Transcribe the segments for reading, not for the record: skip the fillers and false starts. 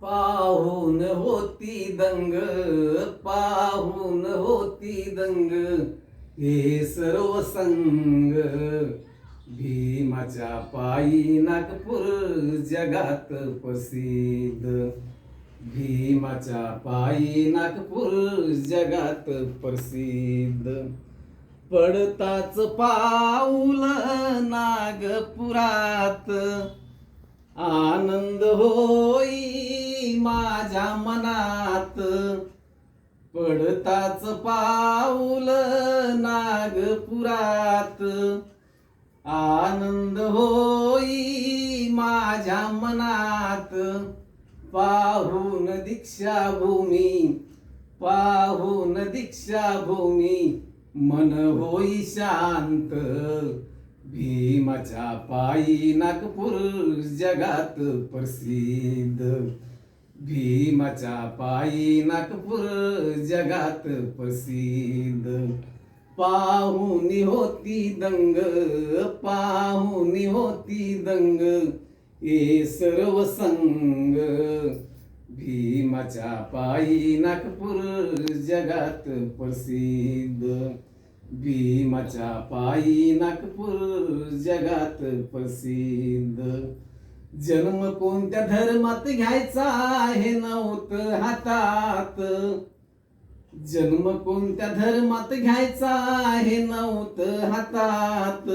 पाहून होती दंग, पाहून होती दंग, हे सर्व संग. भीमाच्या पायी नागपूर जगात प्रसिद्ध. भीमाच्या पायी नागपूर जगात प्रसिद्ध. पडताच पाऊल नागपुरात, आनंद होई माझ्या मनात. पडताच पाऊल नागपुरात, आनंद होई माझ्या मनात. पाहून दीक्षाभूमी, पाहून दीक्षाभूमी, मन होई शांत. भीमाच्या पायी नागपूर जगात प्रसिद्ध. भीमाच्या पायी नागपूर जगात प्रसिद्ध. पाहून होती दंग, पाहून होती दंग, हे सर्व संग. भीमाच्या पायी नागपूर जगात प्रसिद्ध. भीमाच्या पायी नागपूर जगात प्रसिद्ध. जन्म कोणत्या धर्मात घ्यायचा हे नव्हतं हातात. जन्म कोणत्या धर्मात घ्यायचा हे नव्हतं हातात.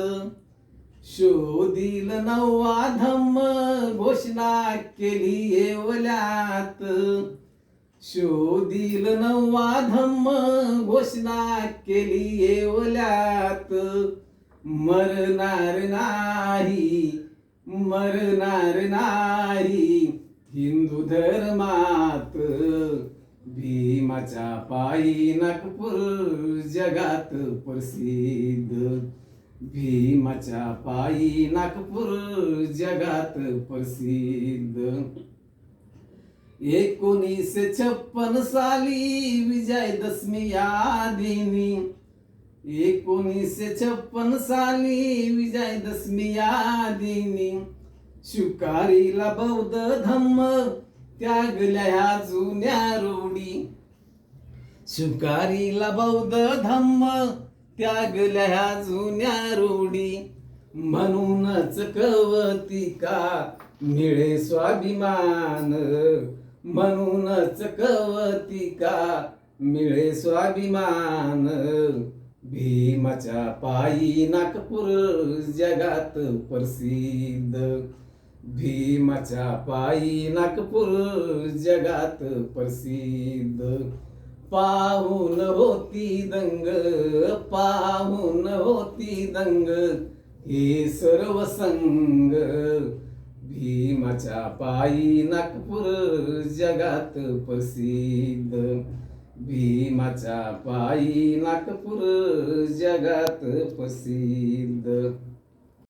शोधील नववा धम्म घोषणा केली येवल्यात. शोधील नववा धम्म घोषणा केली येवल्यात. मरणार नाही, मरणार नाही हिंदू धर्मात. भीमाच्या पायी नागपूर जगात प्रसिद्ध. भीमाच्या पायी नागपूर जगात प्रसिद्ध. 1956 साली विजयदशमी या दिनी, 1956 साली विजयदशमी या दिनी, शुकारीला बौद्ध धम्म त्यागल्या ह्या जुन्या रूढी. शुकारीला बौद्ध धम्म त्यागल्या ह्या जुन्या रूढी. म्हणूनच कवतिका मिळे स्वाभिमान. म्हणूनच कवतिका मिळे स्वाभिमान. भीमाच्या पायी नागपूर जगात प्रसिद्ध. भीमाच्या पायी नागपूर जगात प्रसिद्ध. पाहून होती दंग, पाहून होती दंग, हे सर्व संग. भीमाच्या पायी नागपूर जगात प्रसिद्ध. भीमाच्या पायी नागपूर जगात प्रसिद्ध.